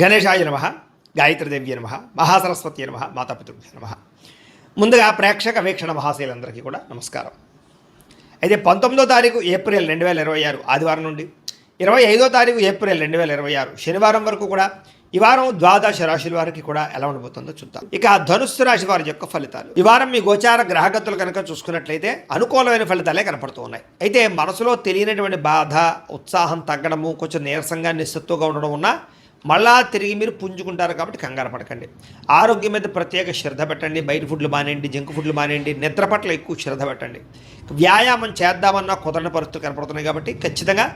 గణేశాయ నమ, గాయత్రీదేవ్య నమ, మహాసరస్వతి నమ, మాతాపితృభ్య నమ. ముందుగా ప్రేక్షక వీక్షణ మహాశైలందరికీ కూడా నమస్కారం. అయితే 19వ తారీఖు ఏప్రిల్ 2026 ఆదివారం నుండి 25వ తారీఖు ఏప్రిల్ 2026 శనివారం వరకు కూడా ఈ వారం ద్వాదశ రాశుల వారికి కూడా ఎలా ఉండబోతుందో చూద్దాం. ఇక ధనుస్సు రాశి వారి యొక్క ఫలితాలు. ఈ వారం మీ గోచార గ్రహగతులు కనుక చూసుకున్నట్లయితే అనుకూలమైన ఫలితాలే కనపడుతూ ఉన్నాయి. అయితే మనసులో తెలియనటువంటి బాధ, ఉత్సాహం తగ్గడము, కొంచెం నీరసంగా నిస్సత్తుగా ఉండడం ఉన్నా మళ్ళా తిరిగి మీరు పుంజుకుంటారు కాబట్టి కంగారు పడకండి. ఆరోగ్యం మీద ప్రత్యేక శ్రద్ధ పెట్టండి. బయట ఫుడ్లు మానేయండి, జంక్ ఫుడ్లు మానేయండి, నిద్ర పట్ల ఎక్కువ శ్రద్ధ పెట్టండి. వ్యాయామం చేద్దామన్నా కుదరని పరిస్థితులు కనపడుతున్నాయి కాబట్టి ఖచ్చితంగా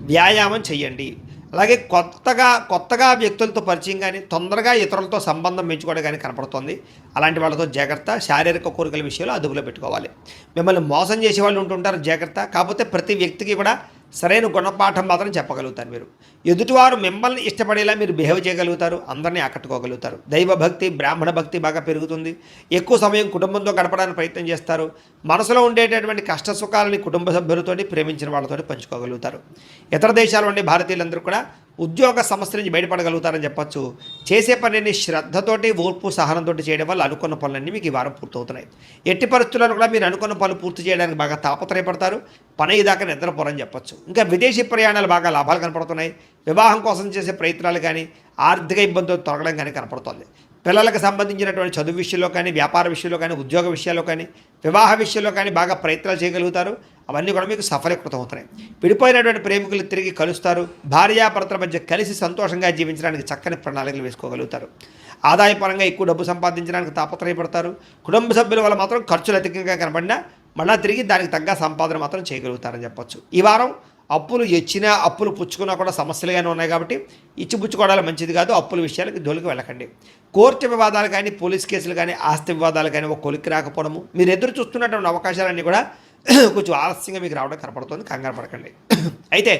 వ్యాయామం చేయండి. అలాగే కొత్తగా వ్యక్తులతో పరిచయం కానీ తొందరగా ఇతరులతో సంబంధం పెంచుకోవడం కానీ కనపడుతుంది. అలాంటి వాళ్ళతో జాగ్రత్త. శారీరక కోరికల విషయంలో అదుపులో పెట్టుకోవాలి. మిమ్మల్ని మోసం చేసే వాళ్ళు ఉంటుంటారు, జాగ్రత్త. కాకపోతే ప్రతి వ్యక్తికి కూడా సరైన గుణపాఠం మాత్రం చెప్పగలుగుతారు. మీరు ఎదుటివారు మిమ్మల్ని ఇష్టపడేలా మీరు బిహేవ్ చేయగలుగుతారు, అందరినీ ఆకట్టుకోగలుగుతారు. దైవభక్తి, బ్రాహ్మణ భక్తి బాగా పెరుగుతుంది. ఎక్కువ సమయం కుటుంబంతో గడపడానికి ప్రయత్నం చేస్తారు. మనసులో ఉండేటటువంటి కష్ట సుఖాలని కుటుంబ సభ్యులతోటి, ప్రేమించిన వాళ్ళతోటి పంచుకోగలుగుతారు. ఇతర దేశాల నుండి భారతీయులందరూ కూడా ఉద్యోగ సమస్య నుంచి బయటపడగలుగుతారని చెప్పచ్చు. చేసే పనిని శ్రద్ధతోటి, ఓర్పు, సహనంతో చేయడం వల్ల అనుకున్న పనులన్నీ మీకు ఈ వారం పూర్తవుతున్నాయి. ఎట్టి పరిస్థితులను కూడా మీరు అనుకున్న పనులు పూర్తి చేయడానికి బాగా తాపత్రయపడతారు. పని దాకా నిద్రపోరని చెప్పచ్చు. ఇంకా విదేశీ ప్రయాణాలు బాగా లాభాలు కనపడుతున్నాయి. వివాహం కోసం చేసే ప్రయత్నాలు కానీ ఆర్థిక ఇబ్బందులు తొలగడం కానీ కనపడుతుంది. పిల్లలకు సంబంధించినటువంటి చదువు విషయంలో కానీ, వ్యాపార విషయంలో కానీ, ఉద్యోగ విషయాల్లో కానీ, వివాహ విషయంలో కానీ బాగా ప్రయత్నాలు చేయగలుగుతారు. అవన్నీ కూడా మీకు సఫలీకృతం అవుతున్నాయి. విడిపోయినటువంటి ప్రేమికులు తిరిగి కలుస్తారు. భార్యాభర్తల మధ్య కలిసి సంతోషంగా జీవించడానికి చక్కని ప్రణాళికలు వేసుకోగలుగుతారు. ఆదాయపరంగా ఎక్కువ డబ్బు సంపాదించడానికి తాపత్రయపడతారు. కుటుంబ సభ్యుల వల్ల మాత్రం ఖర్చులు అధికంగా కనబడినా మళ్ళా తిరిగి దానికి తగ్గ సంపాదన మాత్రం చేయగలుగుతారని చెప్పొచ్చు. ఈ వారం అప్పులు ఇచ్చినా అప్పులు పుచ్చుకున్నా కూడా సమస్యలుగానే ఉన్నాయి కాబట్టి ఇచ్చిపుచ్చుకోవడాలు మంచిది కాదు. అప్పుల విషయాలకి జోలికి వెళ్ళకండి. కోర్టు వివాదాలు కానీ, పోలీస్ కేసులు కానీ, ఆస్తి వివాదాలు కానీ ఒక కొలిక్కి రాకపోవడము, మీరు ఎదురు చూస్తున్నటువంటి అవకాశాలన్నీ కూడా కొంచెం ఆలస్యంగా మీకు రావడం కనపడుతుంది. కంగారు పడకండి. అయితే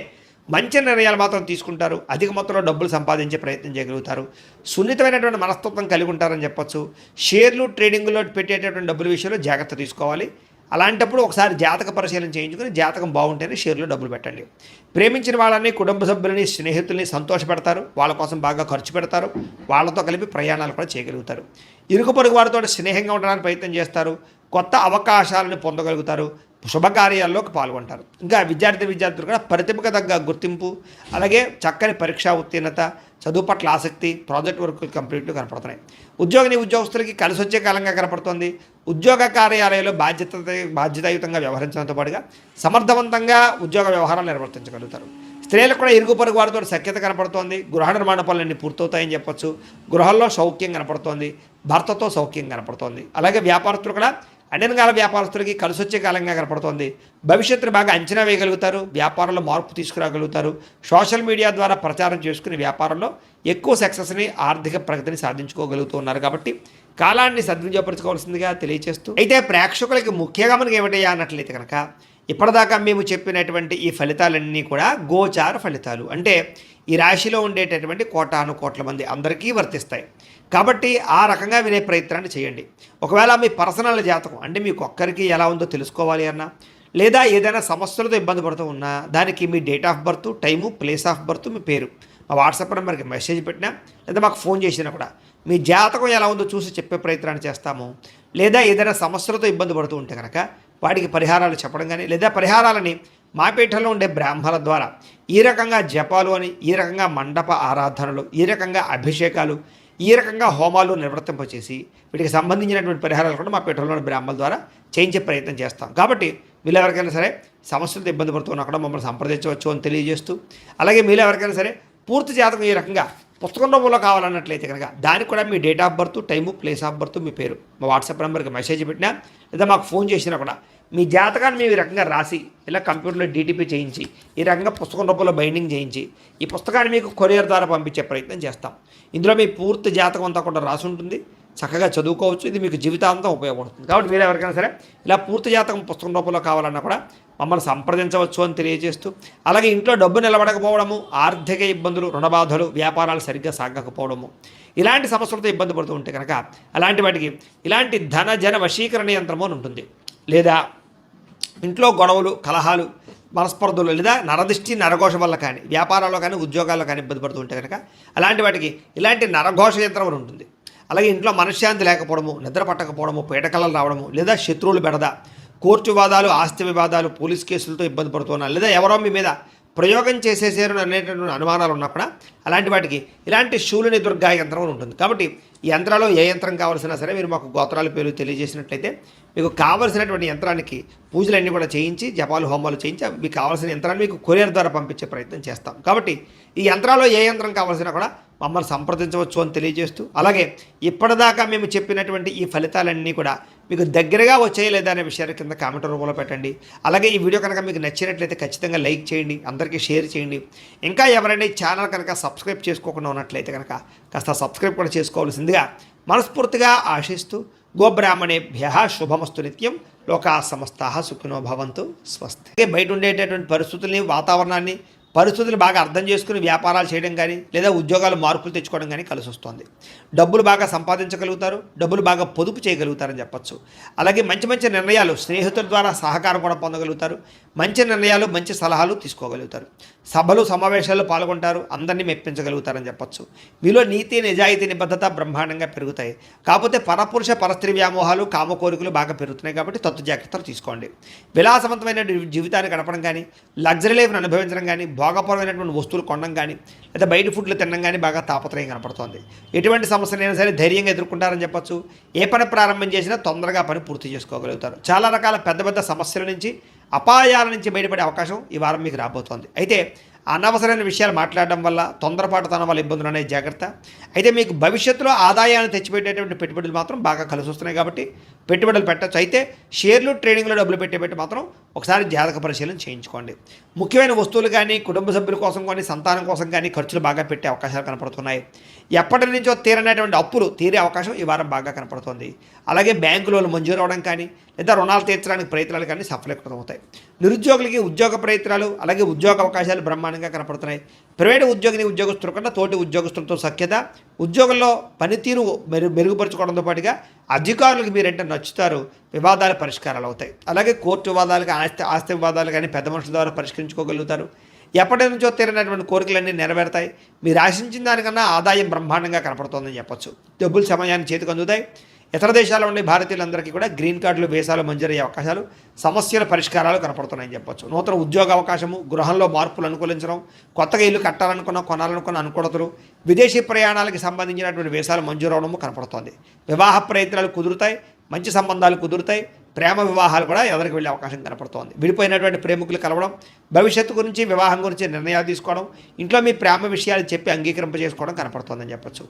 మంచి నిర్ణయాలు మాత్రం తీసుకుంటారు. అధిక మొత్తంలో డబ్బులు సంపాదించే ప్రయత్నం చేయగలుగుతారు. సున్నితమైనటువంటి మనస్తత్వం కలిగి ఉంటారని చెప్పొచ్చు. షేర్లు, ట్రేడింగ్లో పెట్టేటటువంటి డబ్బుల విషయంలో జాగ్రత్త తీసుకోవాలి. అలాంటప్పుడు ఒకసారి జాతక పరిశీలన చేయించుకుని జాతకం బాగుంటేనే షేర్లో డబ్బులు పెట్టండి. ప్రేమించిన వాళ్ళని, కుటుంబ సభ్యులని, స్నేహితుల్ని సంతోషపెడతారు. వాళ్ళ కోసం బాగా ఖర్చు పెడతారు. వాళ్ళతో కలిపి ప్రయాణాలు కూడా చేయగలుగుతారు. ఇరుగు పొరుగు వారితో స్నేహంగా ఉండడానికి ప్రయత్నం చేస్తారు. కొత్త అవకాశాలను పొందగలుగుతారు. శుభకార్యాల్లోకి పాల్గొంటారు. ఇంకా విద్యార్థులు కూడా ప్రతిభకు తగ్గ గుర్తింపు, అలాగే చక్కని పరీక్షా ఉత్తీర్ణత, చదువు పట్ల ఆసక్తి, ప్రాజెక్ట్ వర్క్ కంప్లీట్గా కనపడుతున్నాయి. ఉద్యోగులకి కలిసి వచ్చే కాలంగా కనపడుతుంది. ఉద్యోగ కార్యాలయంలో బాధ్యతాయుతంగా వ్యవహరించడంతో పాటుగా సమర్థవంతంగా ఉద్యోగ వ్యవహారాలు నిర్వర్తించగలుగుతారు. స్త్రీలకు కూడా ఇరుగు పొరుగు వారితో సఖ్యత కనపడుతోంది. గృహ నిర్మాణ పనులన్నీ పూర్తవుతాయని చెప్పొచ్చు. గృహంలో సౌఖ్యం కనపడుతోంది. భర్తతో సౌఖ్యం కనపడుతోంది. అలాగే వ్యాపారస్తులు కూడా అన్ని రకాల వ్యాపారస్తులకి కలిసి వచ్చే కాలంగా కనపడుతోంది. భవిష్యత్తును బాగా అంచనా వేయగలుగుతారు. వ్యాపారంలో మార్పు తీసుకురాగలుగుతారు. సోషల్ మీడియా ద్వారా ప్రచారం చేసుకుని వ్యాపారంలో ఎక్కువ సక్సెస్ని, ఆర్థిక ప్రగతిని సాధించుకోగలుగుతున్నారు. కాబట్టి కాలాన్ని సద్వినియోగపరచుకోవాల్సిందిగా తెలియజేస్తూ, అయితే ప్రేక్షకులకి ముఖ్యంగా మనకి ఏమిటయ్యా అన్నట్లయితే కనుక ఇప్పటిదాకా మేము చెప్పినటువంటి ఈ ఫలితాలన్నీ కూడా గోచార ఫలితాలు. అంటే ఈ రాశిలో ఉండేటటువంటి కోటాను కోట్ల మంది అందరికీ వర్తిస్తాయి. కాబట్టి ఆ రకంగా వినే ప్రయత్నాన్ని చేయండి. ఒకవేళ మీ పర్సనల్ జాతకం అంటే మీకు ఒక్కరికి ఎలా ఉందో తెలుసుకోవాలి అన్నా, లేదా ఏదైనా సమస్యలతో ఇబ్బంది పడుతూ ఉన్నా దానికి మీ date of birth, time, place of birth, మీ పేరు మా వాట్సాప్ నెంబర్కి మెసేజ్ పెట్టినా లేదా మాకు ఫోన్ చేసినా కూడా మీ జాతకం ఎలా ఉందో చూసి చెప్పే ప్రయత్నాన్ని చేస్తాము. లేదా ఏదైనా సమస్యలతో ఇబ్బంది పడుతూ ఉంటే కనుక వాటికి పరిహారాలు చెప్పడం కానీ, లేదా పరిహారాలని మా పీఠంలో ఉండే బ్రాహ్మణుల ద్వారా ఈ రకంగా జపాలు అని, ఈ రకంగా మండప ఆరాధనలు, ఈ రకంగా అభిషేకాలు, ఈ రకంగా హోమాలు నిర్వర్తింపచేసి వీటికి సంబంధించినటువంటి పరిహారాలు కూడా మా పీఠంలోని బ్రాహ్మణుల ద్వారా చేయించే ప్రయత్నం చేస్తాం. కాబట్టి మీరు ఎవరికైనా సరే సమస్యలతో ఇబ్బంది పడుతున్నా కూడా మమ్మల్ని సంప్రదించవచ్చు అని తెలియజేస్తూ, అలాగే మీరు ఎవరికైనా సరే పూర్తి జాతకం ఈ రకంగా పుస్తకం రూపంలో కావాలన్నట్లయితే కనుక దానికి కూడా మీ date of birth, time, place of birth, మీ పేరు మా వాట్సాప్ నెంబర్కి మెసేజ్ పెట్టినా లేదా మాకు ఫోన్ చేసినా కూడా మీ జాతకాన్ని మేము ఈ రకంగా రాసి ఇలా కంప్యూటర్లో డీటీపీ చేయించి ఈ రకంగా పుస్తకం రూపంలో బైండింగ్ చేయించి ఈ పుస్తకాన్ని మీకు కొరియర్ ద్వారా పంపించే ప్రయత్నం చేస్తాం. ఇందులో మీ పూర్తి జాతకం అంతా కూడా రాసి ఉంటుంది. చక్కగా చదువుకోవచ్చు. ఇది మీకు జీవితాంతం ఉపయోగపడుతుంది. కాబట్టి మీరు ఎవరికైనా సరే ఇలా పూర్తి జాతకం పుస్తకం రూపంలో కావాలన్నా కూడా మమ్మల్ని సంప్రదించవచ్చు అని తెలియజేస్తూ, అలాగే ఇంట్లో డబ్బు నిలబడకపోవడము, ఆర్థిక ఇబ్బందులు, రుణబాధలు, వ్యాపారాలు సరిగ్గా సాగకపోవడము, ఇలాంటి సమస్యలతో ఇబ్బంది పడుతూ ఉంటే కనుక అలాంటి వాటికి ఇలాంటి ధన జన వశీకరణ యంత్రము అని ఉంటుంది. లేదా ఇంట్లో గొడవలు, కలహాలు, మనస్పర్ధలు లేదా నరదిష్టి నరఘోష వల్ల కానీ వ్యాపారాల్లో కానీ ఉద్యోగాల్లో కానీ ఇబ్బంది పడుతూ ఉంటే కనుక అలాంటి వాటికి ఇలాంటి నరఘోష యంత్రం అని ఉంటుంది. అలాగే ఇంట్లో మనశ్శాంతి లేకపోవడము, నిద్ర పట్టకపోవడము, పీడకలలు రావడము, లేదా శత్రువులు బెడద, కోర్టు వివాదాలు, ఆస్తి వివాదాలు, పోలీస్ కేసులతో ఇబ్బంది పడుతున్నారు, లేదా ఎవరో మీ మీద ప్రయోగం చేసేసారు అనేటటువంటి అనుమానాలు ఉన్నప్పుడు అలాంటి వాటికి ఇలాంటి శూలిని దుర్గా యంత్రం అని ఉంటుంది. కాబట్టి ఈ యంత్రాల్లో ఏ యంత్రం కావాల్సినా సరే మీరు మాకు గోత్రాల పేర్లు తెలియజేసినట్లయితే మీకు కావలసినటువంటి యంత్రానికి పూజలన్నీ కూడా చేయించి జపాలు హోమాలు చేయించి మీకు కావాల్సిన యంత్రాన్ని మీకు కొరియర్ ద్వారా పంపించే ప్రయత్నం చేస్తాం. కాబట్టి ఈ యంత్రాల్లో ఏ యంత్రం కావాల్సినా కూడా మమ్మల్ని సంప్రదించవచ్చు అని తెలియజేస్తూ, అలాగే ఇప్పటిదాకా మేము చెప్పినటువంటి ఈ ఫలితాలన్నీ కూడా మీకు దగ్గరగా వచ్చాయి లేదా అనే విషయాన్ని కింద కామెంట్ రూపంలో పెట్టండి. అలాగే ఈ వీడియో కనుక మీకు నచ్చినట్లయితే ఖచ్చితంగా లైక్ చేయండి, అందరికీ షేర్ చేయండి. ఇంకా ఎవరైనా ఈ ఛానల్ కనుక సబ్స్క్రైబ్ చేసుకోకుండా ఉన్నట్లయితే కనుక కాస్త సబ్స్క్రైబ్ కూడా చేసుకోవాల్సిందిగా మనస్ఫూర్తిగా ఆశిస్తూ, గోబ్రాహ్మణేభ్యః శుభమస్తు నిత్యం, లోకా సమస్తాః సుఖినో భవంతు, స్వస్తి. బయట ఉండేటటువంటి పరిస్థితుల్ని, వాతావరణాన్ని, పరిస్థితులు బాగా అర్థం చేసుకుని వ్యాపారాలు చేయడం కానీ లేదా ఉద్యోగాలు మార్పులు తెచ్చుకోవడం కానీ కలిసి వస్తుంది. డబ్బులు బాగా సంపాదించగలుగుతారు, డబ్బులు బాగా పొదుపు చేయగలుగుతారని చెప్పచ్చు. అలాగే మంచి మంచి నిర్ణయాలు, స్నేహితుల ద్వారా సహకారం కూడా పొందగలుగుతారు, మంచి నిర్ణయాలు, మంచి సలహాలు తీసుకోగలుగుతారు, సభలు సమావేశాల్లో పాల్గొంటారు, అందరినీ మెప్పించగలుగుతారని చెప్పచ్చు. మీలో నీతి, నిజాయితీ, నిబద్ధత బ్రహ్మాండంగా పెరుగుతాయి. కాకపోతే పరపురుష పరస్త్రీ వ్యామోహాలు, కామ కోరికలు బాగా పెరుగుతున్నాయి. కాబట్టి తత్తు జాగ్రత్తలు తీసుకోండి. విలాసవంతమైన జీవితాన్ని గడపడం కానీ, లగ్జరీ లైఫ్ను అనుభవించడం కానీ, భోగపరమైనటువంటి వస్తువులు కొనడం కానీ, లేదా బయట ఫుడ్లు తినడం కానీ బాగా తాపత్రయం కనపడుతోంది. ఎటువంటి సమస్యలైనా సరే ధైర్యంగా ఎదుర్కొంటారని చెప్పచ్చు. ఏ పని ప్రారంభం చేసినా తొందరగా పని పూర్తి చేసుకోగలుగుతారు. చాలా రకాల పెద్ద పెద్ద సమస్యల నుంచి, అపాయాల నుంచి బయటపడే అవకాశం ఈ వారం మీకు రాబోతోంది. అయితే అనవసరమైన విషయాలు మాట్లాడడం వల్ల, తొందరపాటుతనం వల్ల ఇబ్బందులు అనే జాగ్రత్త. అయితే మీకు భవిష్యత్తులో ఆదాయాన్ని తెచ్చిపెట్టేటువంటి పెట్టుబడులు మాత్రం బాగా కలిసి వస్తున్నాయి. కాబట్టి పెట్టుబడులు పెట్టచ్చు. అయితే షేర్లు, ట్రేడింగ్లో డబ్బులు పెట్టేపెట్టి మాత్రం ఒకసారి జాతక పరిశీలన చేయించుకోండి. ముఖ్యమైన వస్తువులు కానీ, కుటుంబ సభ్యుల కోసం కానీ, సంతానం కోసం కానీ ఖర్చులు బాగా పెట్టే అవకాశాలు కనపడుతున్నాయి. ఎప్పటి నుంచో తీరనేటువంటి అప్పులు తీరే అవకాశం ఈ వారం బాగా కనపడుతుంది. అలాగే బ్యాంకు లోన్లు మంజూరు అవడం కానీ, లేదా రుణాలు తీర్చడానికి ప్రయత్నాలు కానీ సఫలీకృతమవుతాయి. నిరుద్యోగులకి ఉద్యోగ ప్రయత్నాలు, అలాగే ఉద్యోగ అవకాశాలు బ్రహ్మాండంగా కనపడుతున్నాయి. ప్రైవేటు ఉద్యోగస్తుల కన్నా తోటి ఉద్యోగస్తులతో సఖ్యత, ఉద్యోగంలో పనితీరు మెరుగుపరుచుకోవడంతో పాటుగా అధికారులకు మీరంటే నచ్చుతారు, వివాదాలు పరిష్కారాలు అవుతాయి. అలాగే కోర్టు వివాదాలు, ఆస్తి వివాదాలు కానీ పెద్ద మనుషుల ద్వారా పరిష్కరించుకోగలుగుతారు. ఎప్పటి నుంచో తీరినటువంటి కోరికలన్నీ నెరవేరుతాయి. మీరు ఆశించిన దానికన్నా ఆదాయం బ్రహ్మాండంగా కనపడుతోందని చెప్పొచ్చు. డబ్బులు సమయాన్ని చేతికి అందుతాయి. ఇతర దేశాల్లో ఉండే భారతీయులందరికీ కూడా గ్రీన్ కార్డులు, వీసాలు మంజూరయ్యే అవకాశాలు, సమస్యల పరిష్కారాలు కనపడుతున్నాయని చెప్పొచ్చు. నూతన ఉద్యోగ అవకాశము, గృహంలో మార్పులు అనుకూలించడం, కొత్తగా ఇల్లు కట్టాలనుకున్న, కొనాలనుకున్న అనుకూలతలు, విదేశీ ప్రయాణాలకు సంబంధించినటువంటి వీసాలు మంజూరు అవడము కనపడుతోంది. వివాహ ప్రయత్నాలు కుదురుతాయి, మంచి సంబంధాలు కుదురుతాయి. ప్రేమ వివాహాలు కూడా ఎదరికి వెళ్ళే అవకాశం కనపడుతోంది. విడిపోయినటువంటి ప్రేమికులు కలవడం, భవిష్యత్తు గురించి, వివాహం గురించి నిర్ణయాలు తీసుకోవడం, ఇంట్లో మీ ప్రేమ విషయాలు చెప్పి అంగీకరింపజేసుకోవడం కనపడుతోందని చెప్పచ్చు.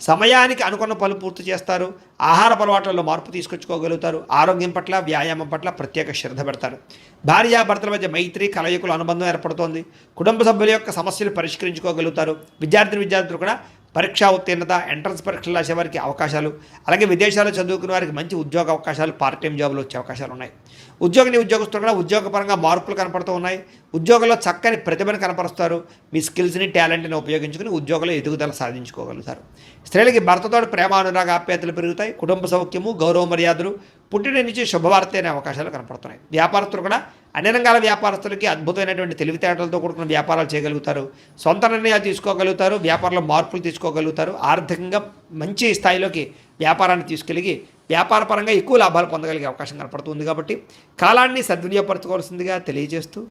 సమయానికి అనుకున్న పనులు పూర్తి చేస్తారు. ఆహార అలవాట్లలో మార్పు తీసుకొచ్చుకోగలుగుతారు. ఆరోగ్యం పట్ల, వ్యాయామం పట్ల ప్రత్యేక శ్రద్ధ పెడతారు. భార్యాభర్తల మధ్య మైత్రి, కలయికల అనుబంధం ఏర్పడుతోంది. కుటుంబ సభ్యుల యొక్క సమస్యలు పరిష్కరించుకోగలుగుతారు. విద్యార్థులు కూడా పరీక్షా ఉత్తీర్ణత, ఎంట్రన్స్ పరీక్షలు రాసే వారికి అవకాశాలు, అలాగే విదేశాల్లో చదువుకునే వారికి మంచి ఉద్యోగ అవకాశాలు, పార్ట్ టైం జాబులు వచ్చే అవకాశాలు ఉన్నాయి. ఉద్యోగస్తులు కూడా ఉద్యోగపరంగా మార్పులు కనపడుతూ ఉన్నాయి. ఉద్యోగంలో చక్కని ప్రతిభను కనపరుస్తారు. మీ స్కిల్స్ని, టాలెంట్ని ఉపయోగించుకుని ఉద్యోగంలో ఎదుగుదల సాధించుకోగలుగుతారు. స్త్రీలకి భర్తతో ప్రేమ, అనురాగ, ఆప్యాయతలు పెరుగుతాయి. కుటుంబ సౌఖ్యము, గౌరవ మర్యాదలు, పుట్టిన నుంచి శుభవార్త అనే అవకాశాలు కనపడుతున్నాయి. వ్యాపారస్తులు కూడా అన్ని రంగాల వ్యాపారస్తులకి అద్భుతమైనటువంటి తెలివితేటలతో కూడుకున్న వ్యాపారాలు చేయగలుగుతారు. సొంత నిర్ణయాలు తీసుకోగలుగుతారు. వ్యాపారంలో మార్పులు తీసుకోగలుగుతారు. ఆర్థికంగా మంచి స్థాయిలోకి వ్యాపారాన్ని తీసుకెళ్ళి వ్యాపారపరంగా ఎక్కువ లాభాలు పొందగలిగే అవకాశం కనపడుతుంది. కాబట్టి కాలాన్ని సద్వినియోగపరచుకోవాల్సిందిగా తెలియజేస్తూ